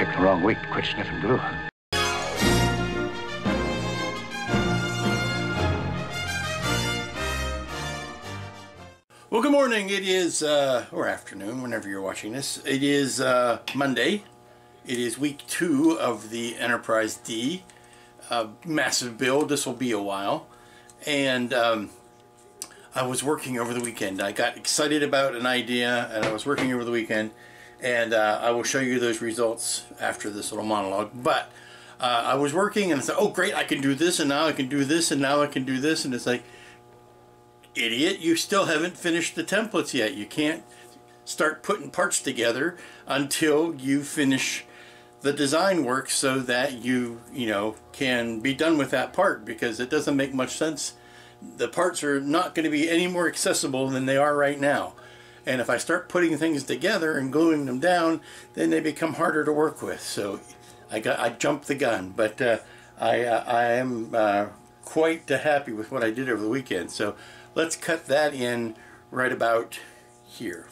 picked the wrong week to quit sniffing glue. Well, good morning. It is, or afternoon, whenever you're watching this. It is Monday. It is week 2 of the Enterprise D. Massive build. This will be a while. And I was working over the weekend. I got excited about an idea, and I was working over the weekend. And I will show you those results after this little monologue. But I was working, and I said, oh, great, I can do this, and now I can do this, and now I can do this. And it's like, idiot, you still haven't finished the templates yet. You can't start putting parts together until you finish the design work so that you can be done with that part, because it doesn't make much sense. The parts are not going to be any more accessible than they are right now. And if I start putting things together and gluing them down, then they become harder to work with. So I jumped the gun, but I am quite happy with what I did over the weekend. So let's cut that in right about here.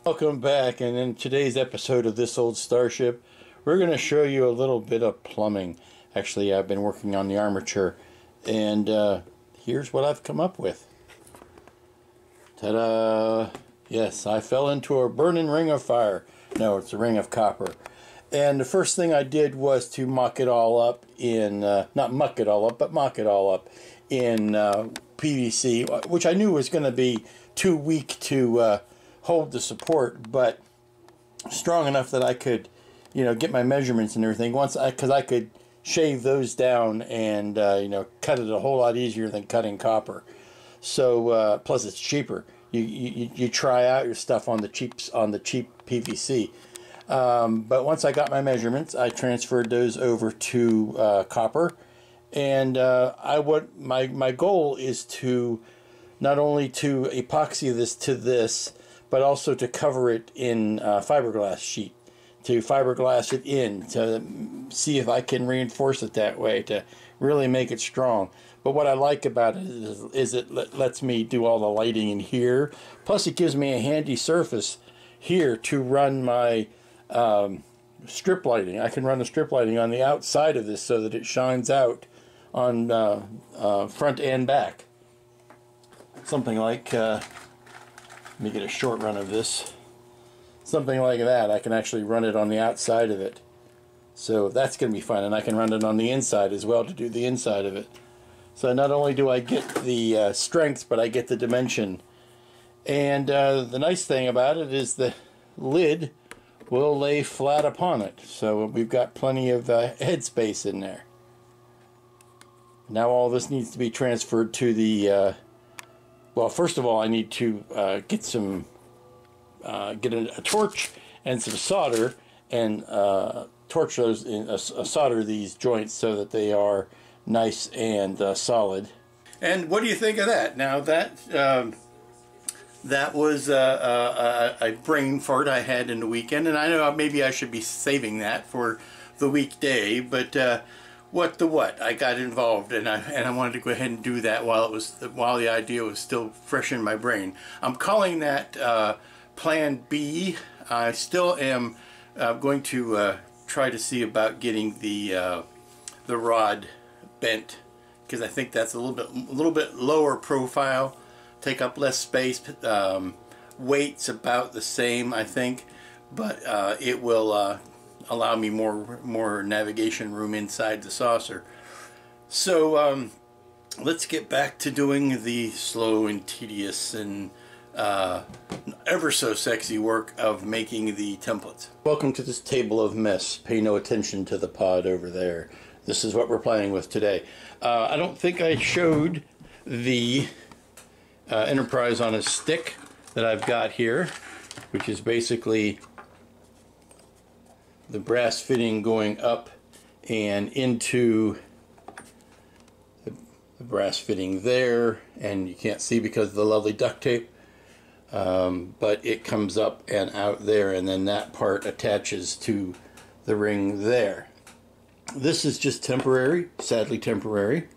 Welcome back, and in today's episode of This Old Starship, we're going to show you a little bit of plumbing. Actually, I've been working on the armature, and here's what I've come up with. Ta-da! Yes, I fell into a burning ring of fire. No, it's a ring of copper. And the first thing I did was to mock it all up in, not muck it all up, but mock it all up in PVC, which I knew was going to be too weak to hold the support, but strong enough that I could, get my measurements and everything because I could shave those down and cut it a whole lot easier than cutting copper. So plus it's cheaper. You try out your stuff on the cheap PVC. But once I got my measurements, I transferred those over to copper. And my goal is to not only to epoxy this to this, but also to cover it in fiberglass sheet, to fiberglass it in, to see if I can reinforce it that way, to really make it strong. But what I like about it is it lets me do all the lighting in here. Plus it gives me a handy surface here to run my strip lighting. I can run the strip lighting on the outside of this so that it shines out on front and back. Something like, let me get a short run of this. Something like that. I can actually run it on the outside of it. So that's going to be fun. And I can run it on the inside as well to do the inside of it. So not only do I get the strength, but I get the dimension. And the nice thing about it is the lid will lay flat upon it. So we've got plenty of head space in there. Now all this needs to be transferred to the, well, first of all I need to get a torch and some solder and torch those, solder these joints so that they are nice and solid. And what do you think of that? Now that was a brain fart I had in the weekend, and I know maybe I should be saving that for the weekday, but what? I got involved, and I wanted to go ahead and do that while the idea was still fresh in my brain. I'm calling that Plan B. I still am going to try to see about getting the rod bent, because I think that's a little bit lower profile, take up less space. Weight's about the same, I think, but it will allow me more navigation room inside the saucer. So let's get back to doing the slow and tedious and ever so sexy work of making the templates. Welcome to this table of mess. Pay no attention to the pod over there. This is what we're playing with today. I don't think I showed the Enterprise on a stick that I've got here, which is basically the brass fitting going up and into the brass fitting there, and you can't see because of the lovely duct tape, but it comes up and out there, and then that part attaches to the ring there. This is just temporary, sadly temporary.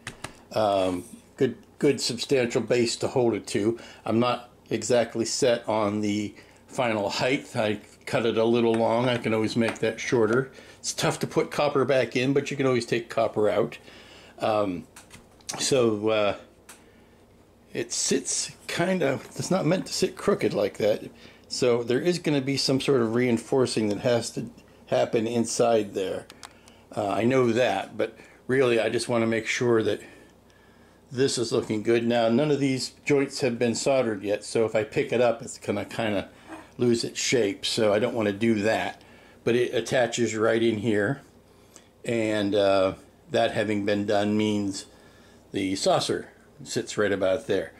Good substantial base to hold it to. I'm not exactly set on the final height. I cut it a little long, I can always make that shorter. It's tough to put copper back in, but you can always take copper out. It sits kind of, it's not meant to sit crooked like that. So there is going to be some sort of reinforcing that has to happen inside there. I know that, but really I just want to make sure that this is looking good. Now, none of these joints have been soldered yet, so if I pick it up, it's going to kind of lose its shape, so I don't want to do that. But it attaches right in here, and that having been done means the saucer sits right about there.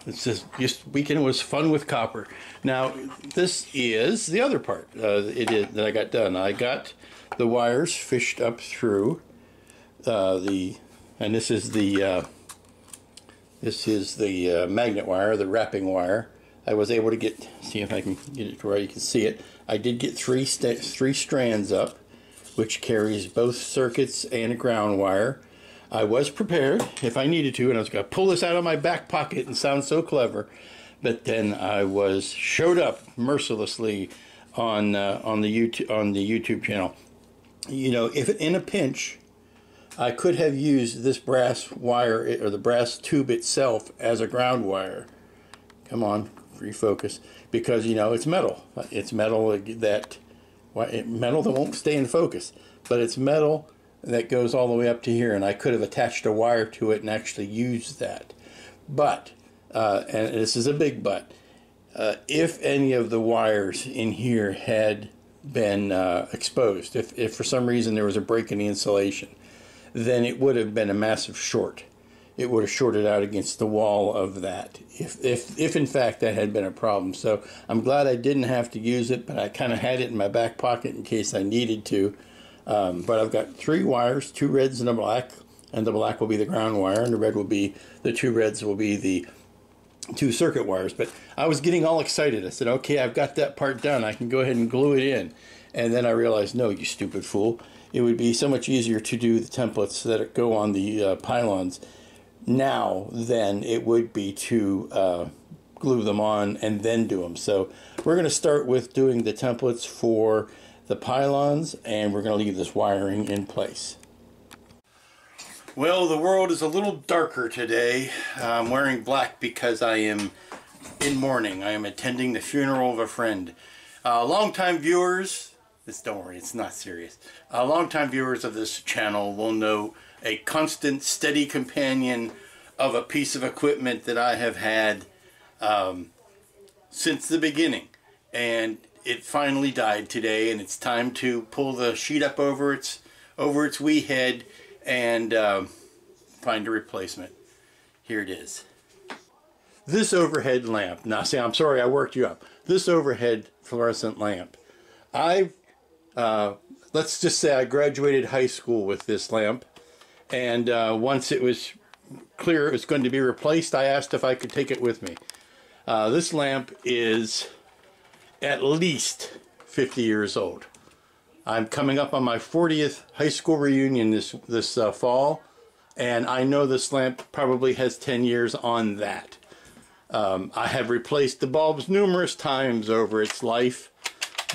It's just weekend was fun with copper. Now, this is the other part that I got done. I got the wires fished up through and this is the magnet wire, the wrapping wire. I was able to get, see if I can get it to where you can see it. I did get three strands up, which carries both circuits and a ground wire. I was prepared if I needed to, and I was going to pull this out of my back pocket and sound so clever, but then I was showed up mercilessly on the YouTube channel. You know, if in a pinch, I could have used this brass wire or the brass tube itself as a ground wire. Come on, refocus, because you know it's metal. It's metal that won't stay in focus, but it's metal that goes all the way up to here, and I could have attached a wire to it and actually used that. But and this is a big but, if any of the wires in here had been exposed, if for some reason there was a break in the insulation, then it would have been a massive short. It would have shorted out against the wall of that, if in fact that had been a problem. So I'm glad I didn't have to use it, but I kind of had it in my back pocket in case I needed to. But I've got three wires, two reds and a black, and the black will be the ground wire, and the two reds will be the two circuit wires. But I was getting all excited. I said, okay, I've got that part done. I can go ahead and glue it in. And then I realized, no, you stupid fool. It would be so much easier to do the templates that go on the pylons now than it would be to glue them on and then do them. So we're going to start with doing the templates for the pylons, and we're going to leave this wiring in place. Well, the world is a little darker today. I'm wearing black because I am in mourning. I am attending the funeral of a friend. Longtime viewers, don't worry, it's not serious. Longtime viewers of this channel will know a constant, steady companion of a piece of equipment that I have had since the beginning. And it finally died today, and it's time to pull the sheet up over its wee head and find a replacement. Here it is. This overhead lamp. Now, see, I'm sorry I worked you up. This overhead fluorescent lamp. Let's just say I graduated high school with this lamp, and once it was clear it was going to be replaced, I asked if I could take it with me. This lamp is at least 50 years old. I'm coming up on my 40th high school reunion this fall, and I know this lamp probably has 10 years on that. I have replaced the bulbs numerous times over its life,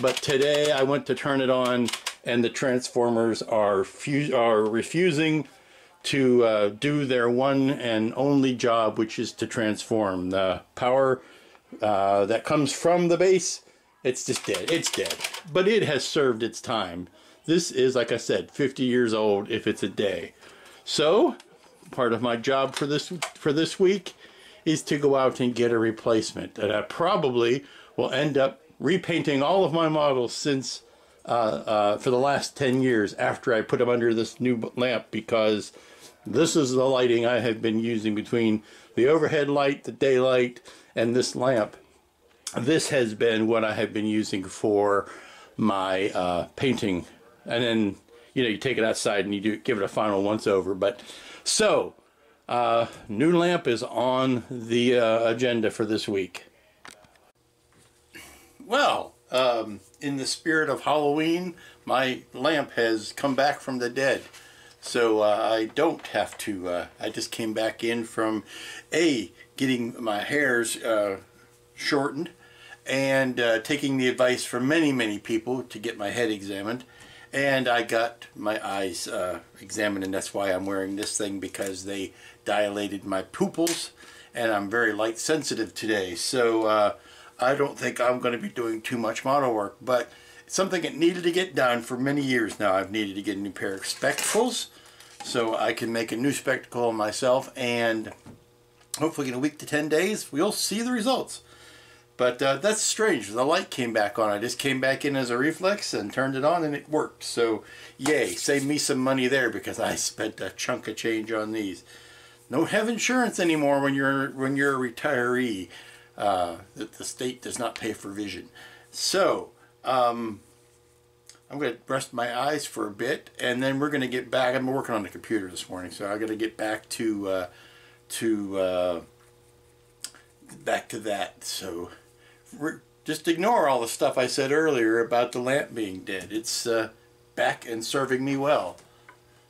but today I went to turn it on and the transformers are refusing to do their one and only job, which is to transform. The power that comes from the base, it's just dead. It's dead. But it has served its time. This is, like I said, 50 years old if it's a day. So, part of my job for this week is to go out and get a replacement. And I probably will end up repainting all of my models since for the last 10 years after I put them under this new lamp, because this is the lighting I have been using between the overhead light, the daylight, and this lamp. This has been what I have been using for my painting. And then, you know, you take it outside and you give it a final once over. But so, new lamp is on the agenda for this week. Well, in the spirit of Halloween, my lamp has come back from the dead. So I don't have to, I just came back in from getting my hairs shortened, and taking the advice from many people to get my head examined. And I got my eyes examined, and that's why I'm wearing this thing, because they dilated my pupils, and I'm very light sensitive today. So I don't think I'm going to be doing too much model work, but it's something that needed to get done for many years now. I've needed to get a new pair of spectacles so I can make a new spectacle myself, and hopefully in a week to 10 days we'll see the results. But that's strange. The light came back on. I just came back in as a reflex and turned it on, and it worked. So yay, save me some money there, because I spent a chunk of change on these. Don't have insurance anymore when you're a retiree. The state does not pay for vision. So I'm going to rest my eyes for a bit, and then we're going to get back. I'm working on the computer this morning, so I'm going to get back to that. So just ignore all the stuff I said earlier about the lamp being dead. It's back and serving me well.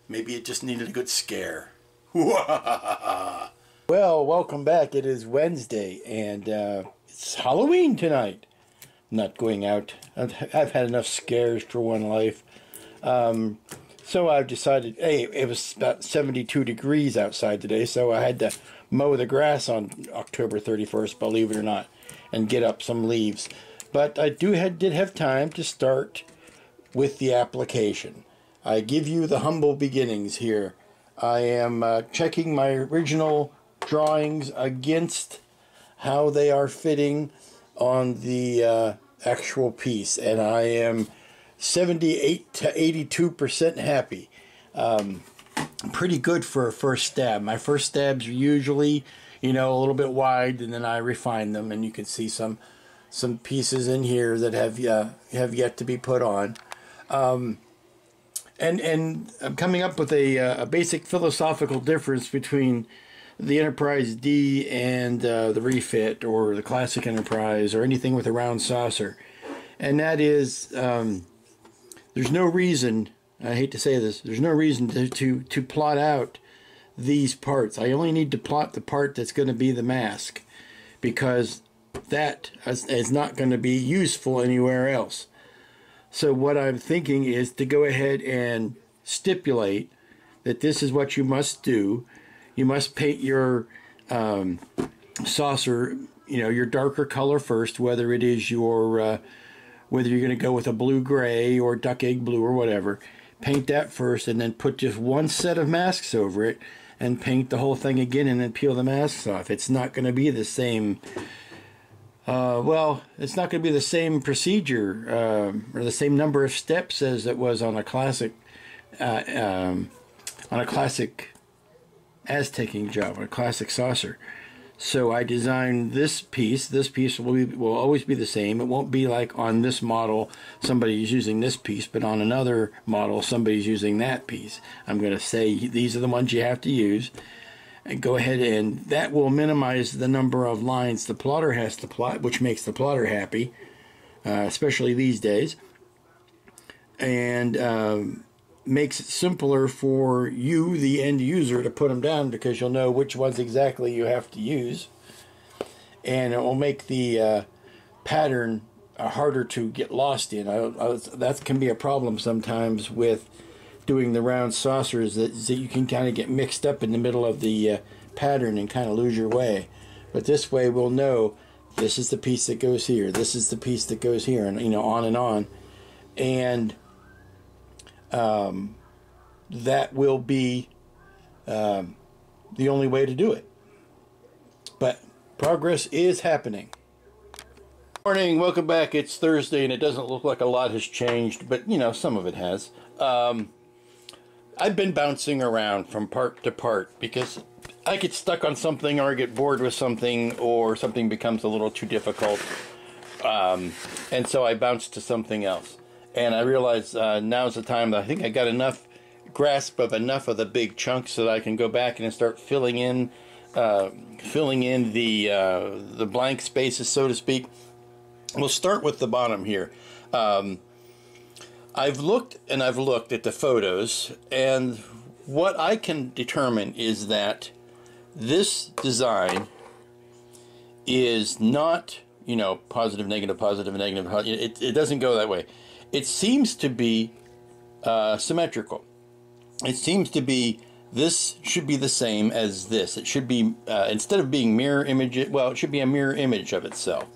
Maybe it just needed a good scare. Well, welcome back. It is Wednesday, and it's Halloween tonight. I'm not going out. I've had enough scares for one life. So I've decided, hey, it was about 72 degrees outside today, so I had to mow the grass on October 31st, believe it or not, and get up some leaves. But I did have time to start with the application. I give you the humble beginnings here. I am checking my original drawings against how they are fitting on the actual piece, and I am 78 to 82% happy. Pretty good for a first stab. My first stabs are usually, a little bit wide, and then I refine them, and you can see some pieces in here that have yet to be put on. And I'm coming up with a basic philosophical difference between the Enterprise D and the refit, or the classic Enterprise, or anything with a round saucer. And that is, there's no reason, I hate to say this, there's no reason to plot out these parts. I only need to plot the part that's going to be the mask, because that is not going to be useful anywhere else. So what I'm thinking is to go ahead and stipulate that this is what you must do. You must paint your saucer, your darker color first, whether it is whether you're going to go with a blue-gray or duck egg blue or whatever. Paint that first, and then put just one set of masks over it, and paint the whole thing again, and then peel the masks off. It's not going to be the same. It's not going to be the same procedure or the same number of steps as it was on a classic Azteking job, a classic saucer. So I designed this piece. This piece will always be the same. It won't be like on this model somebody's using this piece, but on another model somebody's using that piece. I'm going to say these are the ones you have to use, and go ahead, and that will minimize the number of lines the plotter has to plot, which makes the plotter happy, especially these days, and makes it simpler for you, the end user, to put them down, because you'll know which ones exactly you have to use, and it will make the pattern harder to get lost in. That can be a problem sometimes with doing the round saucers, that you can kind of get mixed up in the middle of the pattern and kind of lose your way. But this way we'll know this is the piece that goes here, this is the piece that goes here, and on and on. And that will be the only way to do it. But progress is happening. Morning, welcome back. It's Thursday, and it doesn't look like a lot has changed, but some of it has. I've been bouncing around from part to part because I get stuck on something, or I get bored with something, or something becomes a little too difficult, and so I bounce to something else. And I realize now's the time that I think I got enough grasp of enough of the big chunks that I can go back and start filling in the blank spaces, so to speak. We'll start with the bottom here. I've looked at the photos, and what I can determine is that this design is not you know, positive, negative, positive, negative. It doesn't go that way. It seems to be symmetrical. It seems to be, this should be the same as this. It should be, instead of being mirror image, well, it should be a mirror image of itself.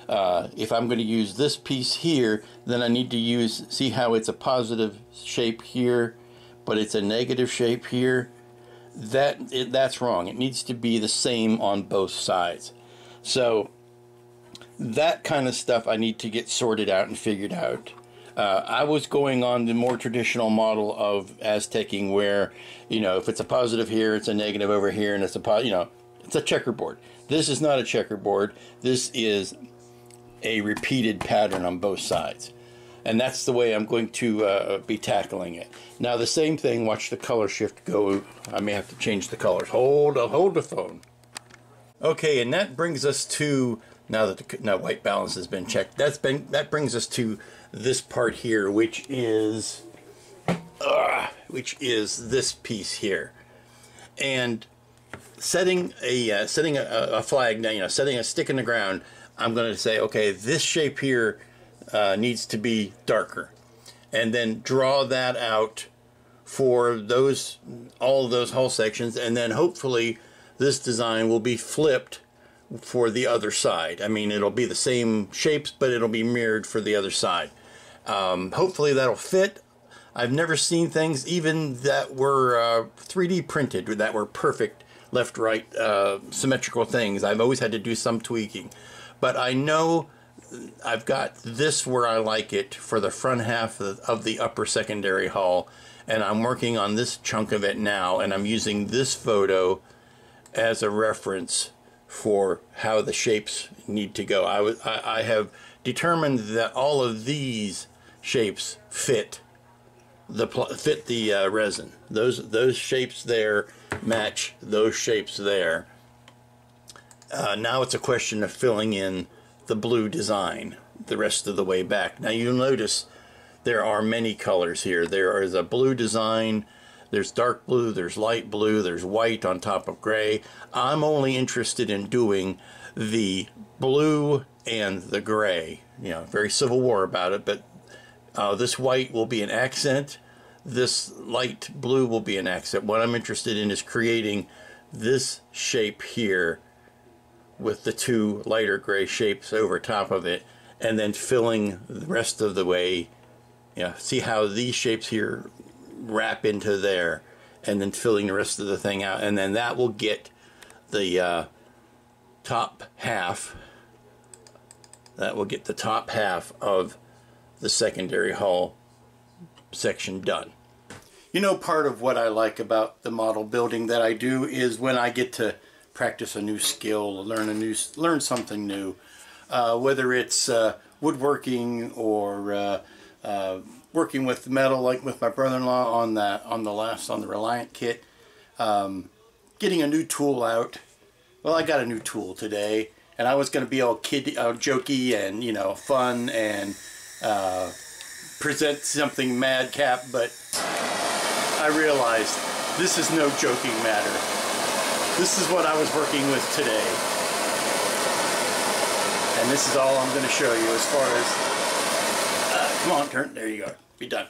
If I'm going to use this piece here, then I need to use, see how it's a positive shape here, but it's a negative shape here. That's wrong. It needs to be the same on both sides. So that kind of stuff I need to get sorted out and figured out. I was going on the more traditional model of Aztecing, where, you know, if it's a positive here, it's a negative over here, and it's a you know, it's a checkerboard. This is not a checkerboard. This is a repeated pattern on both sides, and that's the way I'm going to be tackling it. Now the same thing. Watch the color shift go. I may have to change the colors. Hold the phone. Okay, and that brings us to, now that the white balance has been checked, that brings us to this part here, which is this piece here. And setting a flag, you know, setting a stick in the ground, I'm going to say, okay, this shape here needs to be darker, and then draw that out for all of those hull sections, and then hopefully this design will be flipped for the other side. I mean, it'll be the same shapes, but it'll be mirrored for the other side. Hopefully that'll fit. I've never seen things even that were 3D printed, that were perfect left-right symmetrical things. I've always had to do some tweaking. But I know I've got this where I like it for the front half of the upper secondary hull, and I'm working on this chunk of it now, and I'm using this photo as a reference for how the shapes need to go. I have determined that all of these shapes fit the resin. Those shapes there match those shapes there. Now it's a question of filling in the blue design the rest of the way back. Now you'll notice there are many colors here. There is a blue design, there's dark blue, there's light blue, there's white on top of gray. I'm only interested in doing the blue and the gray. You know, very Civil War about it, but this white will be an accent, this light blue will be an accent. What I'm interested in is creating this shape here with the two lighter gray shapes over top of it, and then filling the rest of the way. Yeah, see how these shapes here wrap into there, and then filling the rest of the thing out, and then that will get the top half. That will get the top half of the secondary hull section done. You know, part of what I like about the model building that I do is when I get to practice a new skill, learn something new, whether it's woodworking or working with metal, like with my brother-in-law on the Reliant kit, getting a new tool out. Well, I got a new tool today, and I was going to be all jokey and, you know, fun and present something madcap, but I realized this is no joking matter. This is what I was working with today, and this is all I'm going to show you as far as come on, turn, there you go, be done,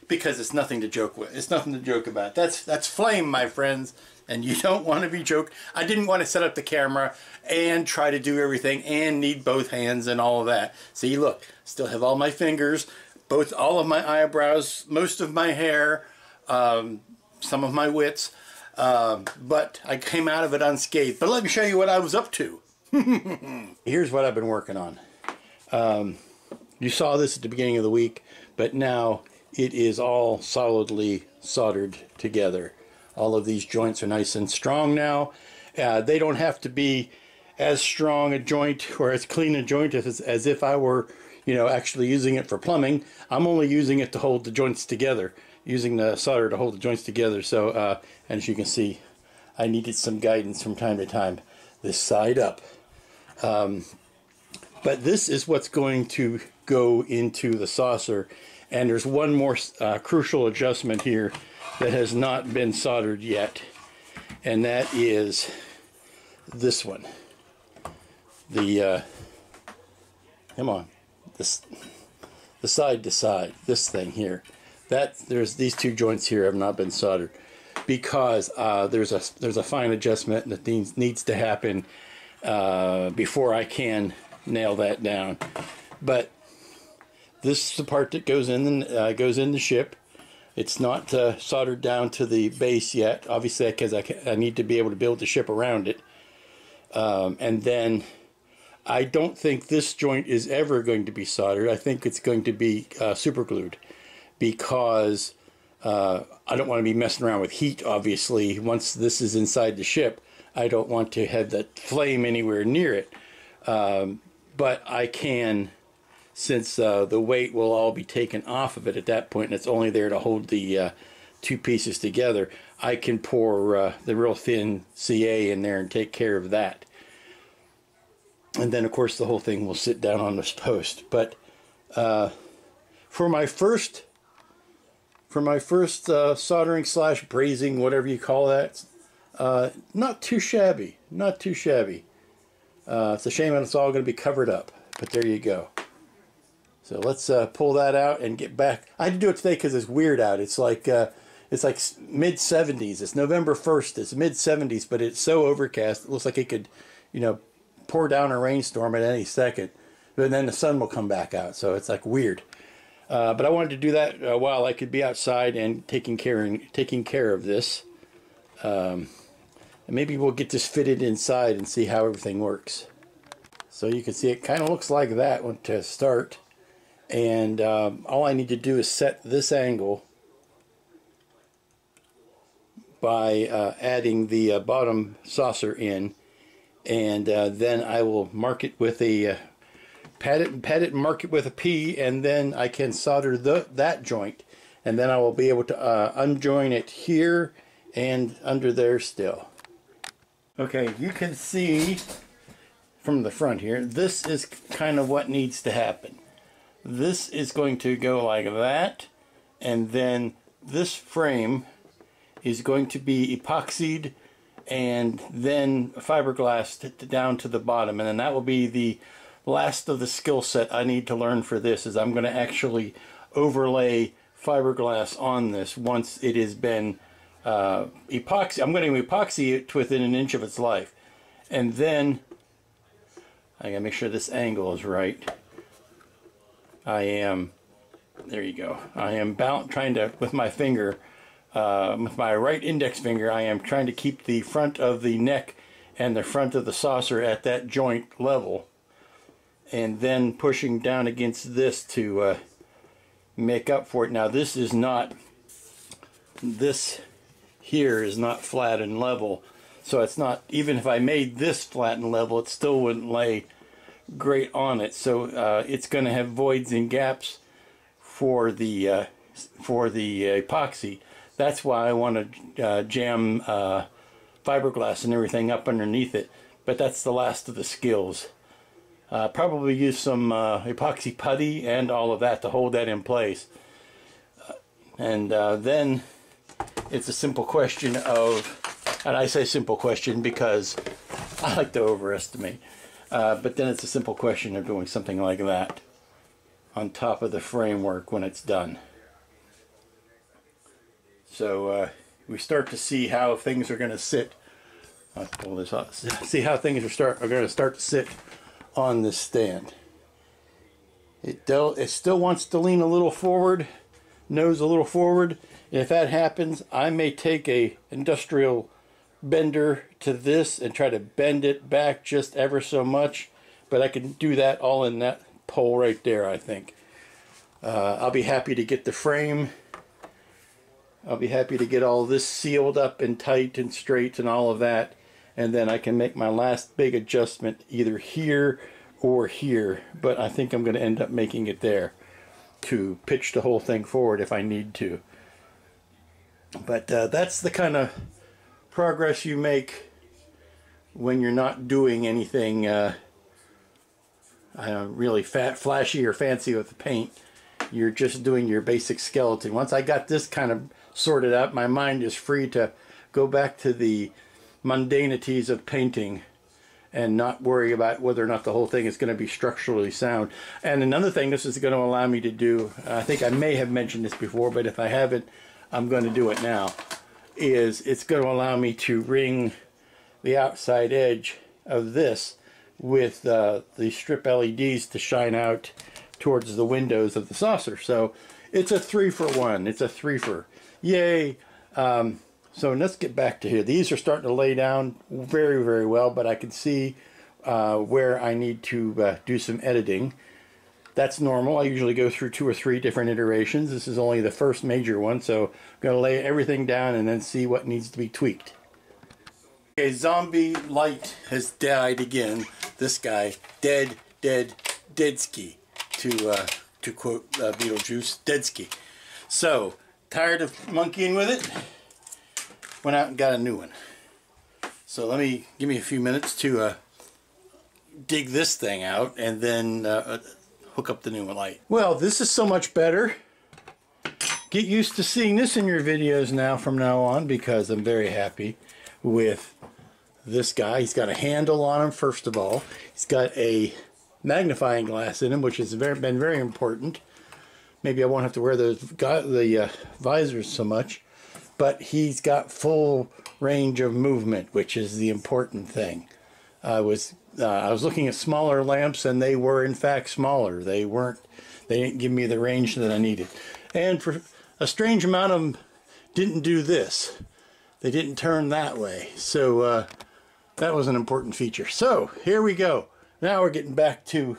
because it's nothing to joke with. It's nothing to joke about. That's flame, my friends, and you don't want to be joked. I didn't want to set up the camera and try to do everything and need both hands and all of that. See, look, still have all my fingers, all of my eyebrows, most of my hair, some of my wits, but I came out of it unscathed. But let me show you what I was up to. Here's what I've been working on. You saw this at the beginning of the week, but now it is all solidly soldered together. All of these joints are nice and strong now. They don't have to be as strong a joint or as clean a joint as if I were, you know, actually using it for plumbing. I'm only using it to hold the joints together, using the solder to hold the joints together. So, and as you can see, I needed some guidance from time to time, this side up. But this is what's going to go into the saucer. And there's one more crucial adjustment here that has not been soldered yet, and that is this one. The come on, this, the side to side, this thing here, that there's these two joints here have not been soldered because there's a fine adjustment that needs to happen before I can nail that down. But this is the part that goes in the ship. It's not soldered down to the base yet, obviously, because I need to be able to build the ship around it. And then I don't think this joint is ever going to be soldered. I think it's going to be super glued because I don't want to be messing around with heat, obviously. Once this is inside the ship, I don't want to have that flame anywhere near it. But I can, since the weight will all be taken off of it at that point, and it's only there to hold the two pieces together, I can pour the real thin CA in there and take care of that. And then, of course, the whole thing will sit down on this post. But for my first soldering slash brazing, whatever you call that, not too shabby. Not too shabby. It's a shame that it's all going to be covered up, but there you go. So let's pull that out and get back. I had to do it today because it's weird out. It's like mid-70s. It's November 1st. It's mid-70s, but it's so overcast. It looks like it could, you know, pour down a rainstorm at any second. But then the sun will come back out. So it's like weird. But I wanted to do that while I could be outside and taking care of this. And maybe we'll get this fitted inside and see how everything works. So you can see it kind of looks like that to start. And all I need to do is set this angle by adding the bottom saucer in, and then I will mark it with a pat it and mark it with a P, and then I can solder that joint, and then I will be able to unjoin it here and under there still. Okay, you can see from the front here, this is kind of what needs to happen. This is going to go like that, and then this frame is going to be epoxied and then fiberglass down to the bottom, and then that will be the last of the skill set I need to learn for this. Is I'm going to actually overlay fiberglass on this once it has been epoxy. I'm going to epoxy it within an inch of its life, and then I gotta make sure this angle is right. There you go. I am trying to, with my finger, with my right index finger, I am trying to keep the front of the neck and the front of the saucer at that joint level, and then pushing down against this to make up for it. Now this here is not flat and level, so it's not, even if I made this flat and level, it still wouldn't lay great on it. So it's going to have voids and gaps for the epoxy. That's why I want to jam fiberglass and everything up underneath it. But that's the last of the skills. Probably use some epoxy putty and all of that to hold that in place. And then it's a simple question of, and I say simple question because I like to overestimate, but then it's a simple question of doing something like that on top of the framework when it's done. So we start to see how things are going to sit. I'll pull this off. See how things are going to start to sit on this stand. It still wants to lean a little forward, nose a little forward. And if that happens, I may take a industrial bender to this and try to bend it back just ever so much. But I can do that all in that pole right there, I think. I'll be happy to get the frame. I'll be happy to get all this sealed up and tight and straight and all of that. And then I can make my last big adjustment either here or here. But I think I'm going to end up making it there to pitch the whole thing forward if I need to. But that's the kind of progress you make when you're not doing anything really flashy or fancy with the paint. You're just doing your basic skeleton. Once I got this kind of sorted out, my mind is free to go back to the mundanities of painting and not worry about whether or not the whole thing is going to be structurally sound. And another thing this is going to allow me to do, I think I may have mentioned this before, but if I haven't, I'm going to do it now, is it's going to allow me to ring the outside edge of this with the strip LEDs to shine out towards the windows of the saucer. So it's a 3-for-1. It's a 3-for. Yay! So let's get back to here. These are starting to lay down very, very well, but I can see where I need to do some editing. That's normal. I usually go through 2 or 3 different iterations. This is only the first major one, so I'm going to lay everything down and then see what needs to be tweaked. Okay, zombie light has died again. This guy, dead ski, to quote Beetlejuice, deadski. So, tired of monkeying with it, went out and got a new one. So give me a few minutes to dig this thing out and then hook up the new light. Well, this is so much better. Get used to seeing this in your videos now from now on, because I'm very happy with this guy. He's got a handle on him, first of all. He's got a magnifying glass in him, which has been very important. Maybe I won't have to wear the visors so much, but he's got full range of movement, which is the important thing. I was looking at smaller lamps, and they were in fact smaller. They didn't give me the range that I needed. And for a strange amount of them didn't do this. They didn't turn that way. So that was an important feature. So here we go. Now we're getting back to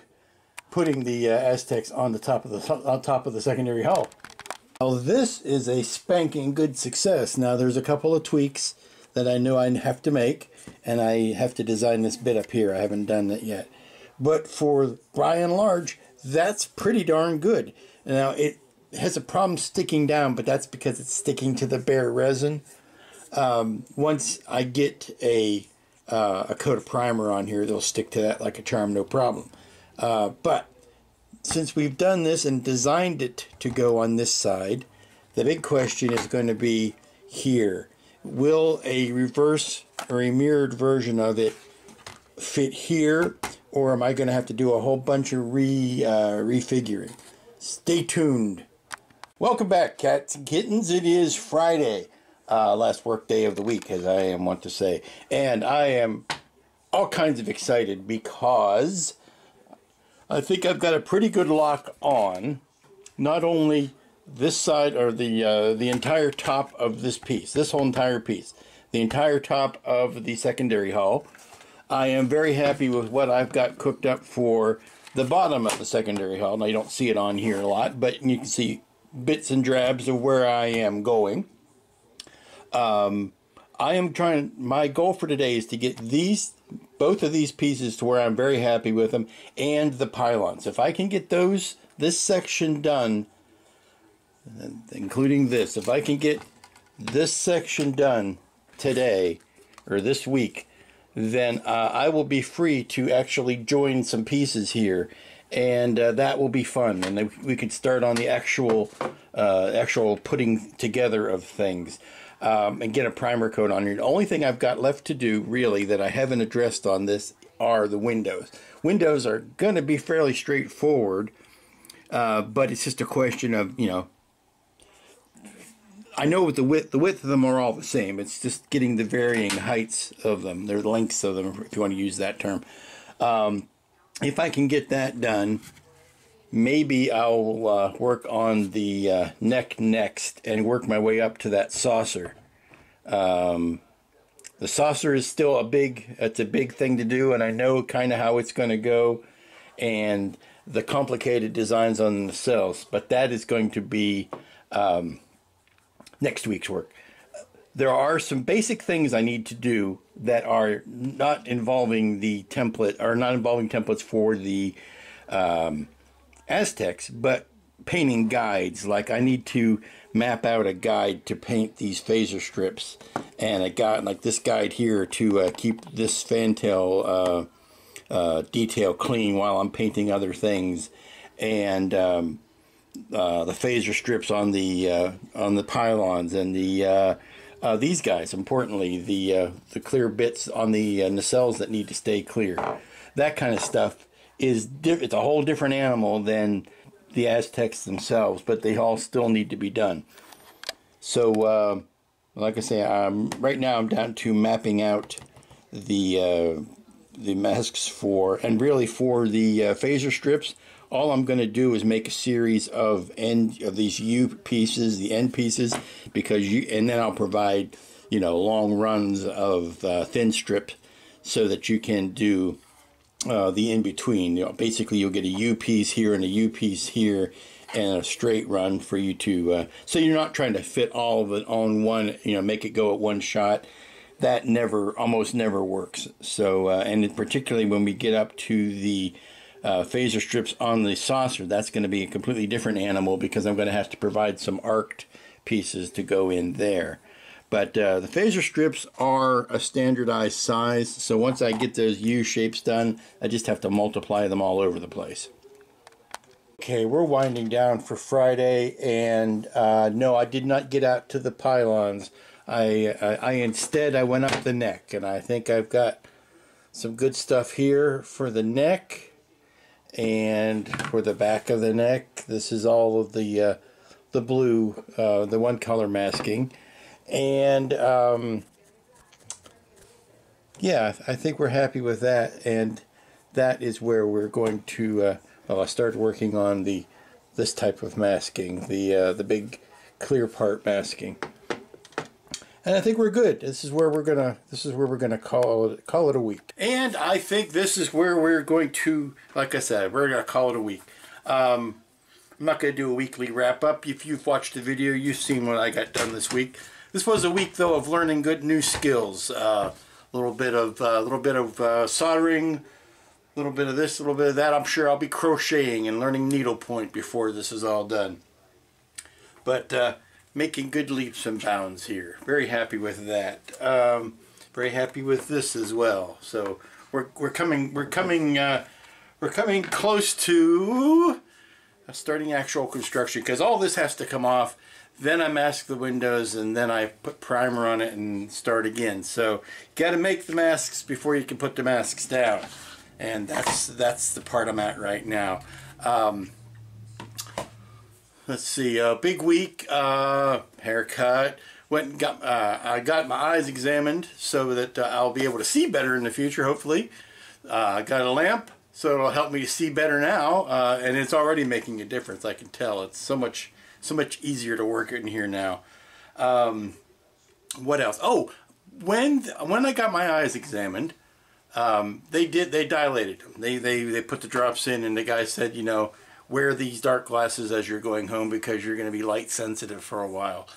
putting the Azteks on the top of the secondary hull. Now this is a spanking good success. Now there's a couple of tweaks that I know I have to make, and I have to design this bit up here. I haven't done that yet. But by and large, that's pretty darn good. Now it has a problem sticking down, but that's because it's sticking to the bare resin. Once I get a coat of primer on here, they'll stick to that like a charm, no problem. But since we've done this and designed it to go on this side, the big question is going to be here. Will a reverse or a mirrored version of it fit here, or am I going to have to do a whole bunch of refiguring? Stay tuned. Welcome back, cats and kittens. It is Friday. Last work day of the week, as I am wont to say. And I am all kinds of excited because I think I've got a pretty good lock on not only this side, or the entire top of this piece, this whole entire piece, the entire top of the secondary hull. I am very happy with what I've got cooked up for the bottom of the secondary hull. Now you don't see it on here a lot, but you can see bits and drabs of where I am going. My goal for today is to get both of these pieces to where I'm very happy with them, and the pylons. If I can get this section done, including this, if I can get this section done today, or this week, then I will be free to actually join some pieces here, and that will be fun, and we could start on the actual putting together of things. And get a primer coat on here. The only thing I've got left to do, really, that I haven't addressed on this are the windows. Windows are going to be fairly straightforward, but it's just a question of, I know with the width of them are all the same. It's just getting the varying heights of them, their lengths of them, if you want to use that term. If I can get that done, maybe I'll work on the neck next and work my way up to that saucer. The saucer is still it's a big thing to do, and I know kind of how it's going to go, and the complicated designs on the cells, but that is going to be next week's work. There are some basic things I need to do that are not involving the template, or not involving templates for the Azteks, but painting guides. Like I need to map out a guide to paint these phaser strips, and a guide like this guide here to keep this fantail detail clean while I'm painting other things, and the phaser strips on the pylons, and the these guys, importantly, the clear bits on the nacelles that need to stay clear. That kind of stuff is it's a whole different animal than the Azteks themselves, but they all still need to be done. So, like I say, right now I'm down to mapping out the masks for, and really for the phaser strips. All I'm going to do is make a series of these U pieces, the end pieces, and then I'll provide, long runs of thin strips so that you can do the in between. Basically, you'll get a U piece here and a U piece here, and a straight run for you to. So you're not trying to fit all of it on one. Make it go at one shot. That almost never works. So, and particularly when we get up to the phaser strips on the saucer, that's going to be a completely different animal because I'm going to have to provide some arced pieces to go in there. But the phaser strips are a standardized size, so once I get those U shapes done, I just have to multiply them all over the place. Okay, we're winding down for Friday, and no, I did not get out to the pylons. Instead I went up the neck, and I think I've got some good stuff here for the neck and for the back of the neck. This is all of the blue, the one color masking. And yeah, I think we're happy with that, and that is where we're going to I started working on this type of masking, the big clear part masking, and I think we're good. This is where we're gonna call it a week. And I think this is where we're going to, like I said, we're gonna call it a week. I'm not gonna do a weekly wrap up. If you've watched the video, you've seen what I got done this week. This was a week, though, of learning good new skills. A little bit of soldering, a little bit of this, a little bit of that. I'm sure I'll be crocheting and learning needlepoint before this is all done. But making good leaps and bounds here. Very happy with that. Very happy with this as well. So we're coming close to starting actual construction, because all this has to come off. Then I mask the windows, and then I put primer on it and start again. So got to make the masks before you can put the masks down, and that's the part I'm at right now. Let's see, big week, haircut. Went and I got my eyes examined so that I'll be able to see better in the future, hopefully. I got a lamp, so it'll help me to see better now, and it's already making a difference. I can tell it's so much easier to work in here now. What else? Oh, when I got my eyes examined, they dilated them. They put the drops in, and the guy said, wear these dark glasses as you're going home because you're going to be light sensitive for a while.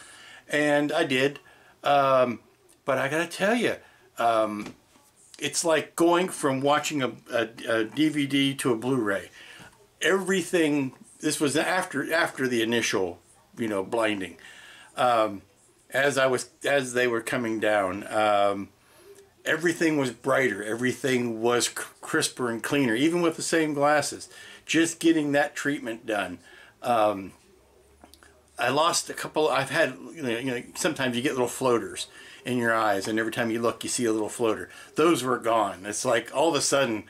And I did. But I got to tell you, it's like going from watching a DVD to a Blu-ray. Everything. This was after the initial, blinding. As they were coming down, everything was brighter. Everything was crisper and cleaner, even with the same glasses. Just getting that treatment done. I lost a couple. I've had, sometimes you get little floaters in your eyes, and every time you look, you see a little floater. Those were gone. It's like all of a sudden,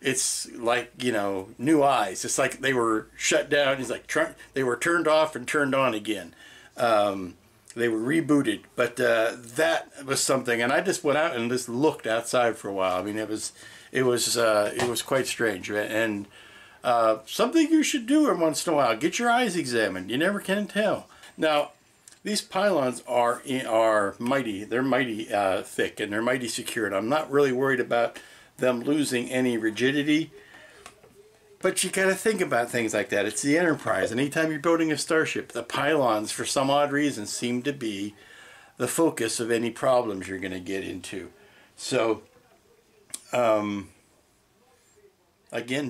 it's like, new eyes. It's like they were shut down. It's like they were turned off and turned on again. They were rebooted. But that was something. And I just went out and just looked outside for a while. I mean, it was quite strange. And something you should do every once in a while. Get your eyes examined. You never can tell. Now, these pylons are mighty. They're mighty thick, and they're mighty secure. And I'm not really worried about them losing any rigidity, but you got to think about things like that. It's the Enterprise. Anytime you're building a starship, the pylons, for some odd reason, seem to be the focus of any problems you're going to get into. So, again,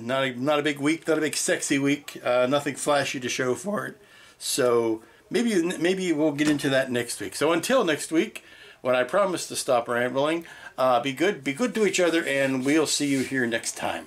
not a big week, not a big sexy week, nothing flashy to show for it. So maybe we'll get into that next week. So until next week, when I promise to stop rambling, be good to each other, and we'll see you here next time.